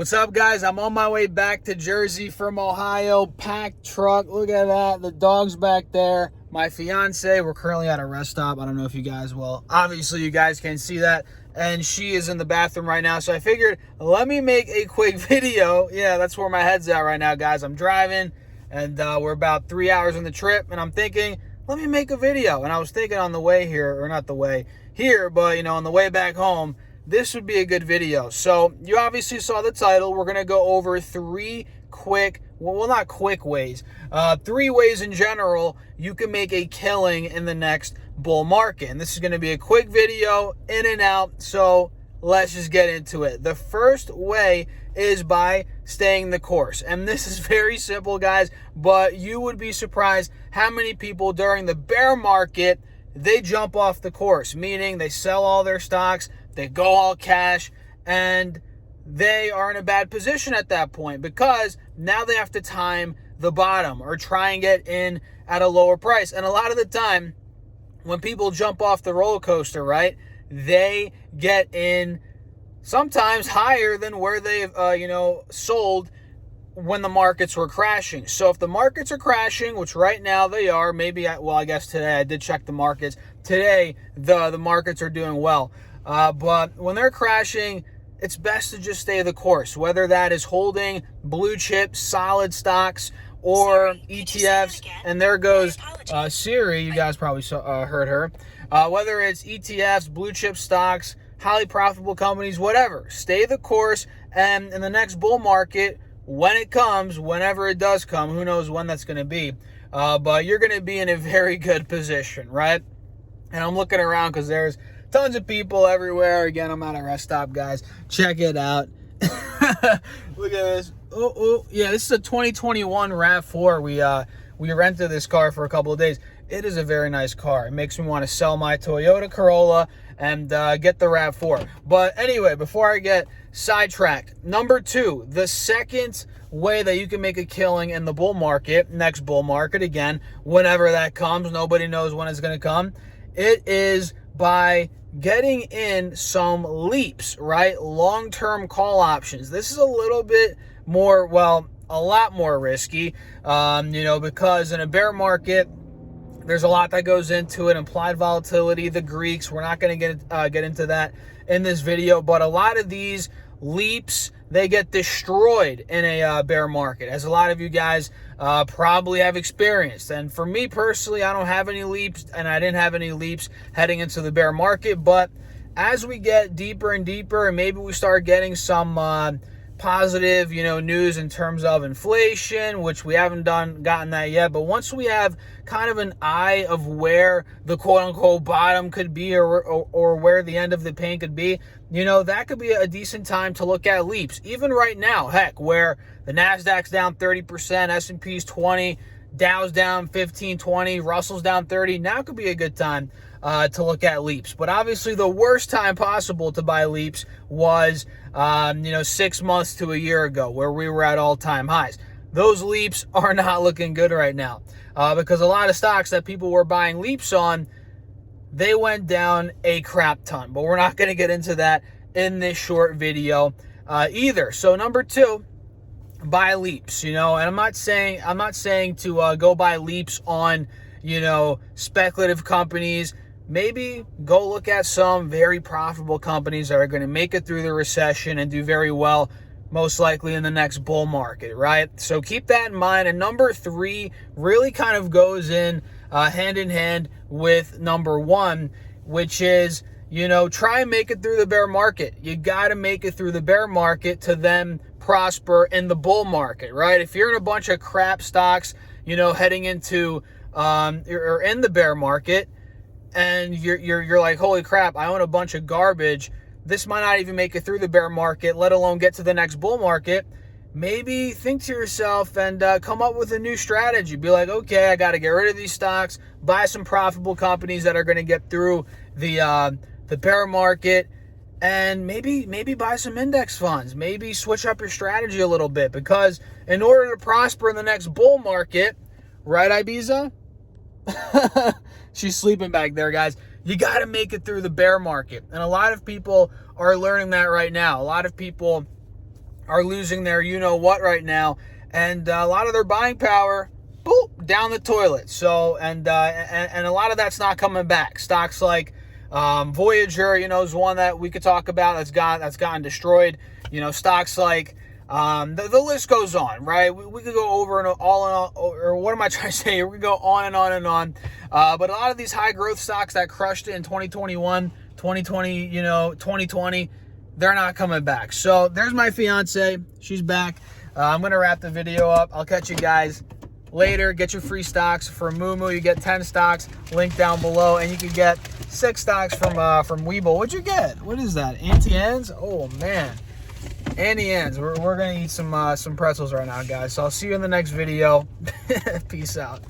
What's up, guys? I'm on my way back to Jersey from Ohio. Packed truck. Look at that. The dog's back there. My fiance, we're currently at a rest stop. I don't know if you guys will. Obviously, you guys can see that. And she is in the bathroom right now. So I figured, let me make a quick video. Yeah, that's where my head's at right now, guys. I'm driving, and we're about 3 hours on the trip. And I'm thinking, let me make a video. And I was thinking on the way here, or not the way here, but, on the way back home, this would be a good video. So you obviously saw the title. We're going to go over three quick, well, not quick ways, 3 ways in general you can make a killing in the next bull market. And this is going to be a quick video, in and out. So let's just get into it. The first way is by staying the course. And this is very simple, guys, but you would be surprised how many people during the bear market, they jump off the course, meaning they sell all their stocks, they go all cash, and they are in a bad position at that point because now they have to time the bottom or try and get in at a lower price. And a lot of the time, when people jump off the roller coaster, right, they get in sometimes higher than where they've, sold when the markets were crashing. So if the markets are crashing, which right now they are, I guess today I did check the markets. Today, the markets are doing well. But when they're crashing, it's best to just stay the course, whether that is holding blue chip, solid stocks, or ETFs. And there goes Siri. You guys probably heard her. Whether it's ETFs, blue chip stocks, highly profitable companies, whatever. Stay the course, and in the next bull market, when it comes, whenever it does come, who knows when that's going to be, but you're going to be in a very good position, right? And I'm looking around because there's tons of people everywhere. Again, I'm at a rest stop, guys. Check it out. Look at this. Oh, yeah, this is a 2021 RAV4. We rented this car for a couple of days. It is a very nice car. It makes me want to sell my Toyota Corolla and get the RAV4. But anyway, before I get sidetracked, number 2, the second way that you can make a killing in the bull market, next bull market, again, whenever that comes, nobody knows when it's going to come, it is by getting in some leaps, right? Long-term call options. This is a little bit more, a lot more risky, because in a bear market, there's a lot that goes into it. Implied volatility, the Greeks. We're not going to get into that in this video, but a lot of these leaps, they get destroyed in a bear market, as a lot of you guys probably have experienced. And for me personally, I don't have any leaps, and I didn't have any leaps heading into the bear market. But as we get deeper and deeper, and maybe we start getting some positive, news in terms of inflation, which we haven't gotten that yet. But once we have kind of an eye of where the quote-unquote bottom could be, or where the end of the pain could be, that could be a decent time to look at leaps. Even right now, heck, where the Nasdaq's down 30%, S&P's 20%, Dow's down 15, 20, Russell's down 30. Now could be a good time to look at leaps. But obviously the worst time possible to buy leaps was 6 months to a year ago, where we were at all-time highs. Those leaps are not looking good right now because a lot of stocks that people were buying leaps on, they went down a crap ton. But we're not going to get into that in this short video either. So number 2, buy leaps, and I'm not saying to go buy leaps on, speculative companies. Maybe go look at some very profitable companies that are going to make it through the recession and do very well, most likely in the next bull market, right? So keep that in mind. And number 3 really kind of goes in hand with number 1, which is, try and make it through the bear market. You got to make it through the bear market to then prosper in the bull market, right? If you're in a bunch of crap stocks, heading into or in the bear market, and you're like, holy crap, I own a bunch of garbage, this might not even make it through the bear market, let alone get to the next bull market. Maybe think to yourself and come up with a new strategy. Be like, okay, I got to get rid of these stocks, buy some profitable companies that are going to get through the bear market, and maybe buy some index funds. Maybe switch up your strategy a little bit, because in order to prosper in the next bull market, right, Ibiza? She's sleeping back there, guys. You got to make it through the bear market. And a lot of people are learning that right now. A lot of people are losing their you-know-what right now. And a lot of their buying power, boop, down the toilet. So, and a lot of that's not coming back. Stocks like Voyager, is one that we could talk about that's gotten destroyed. Stocks like the list goes on, right? We could go over and all, or what am I trying to say? We could go on and on and on. But a lot of these high growth stocks that crushed it in 2021, 2020, 2020, they're not coming back. So there's my fiance. She's back. I'm going to wrap the video up. I'll catch you guys later. Get your free stocks from Moomoo. You get 10 stocks, link down below, and you can get 6 stocks from Webull. What'd you get? What is that? Auntie Anne's? Oh man, Auntie Anne's. We're gonna eat some pretzels right now, guys. So I'll see you in the next video. Peace out.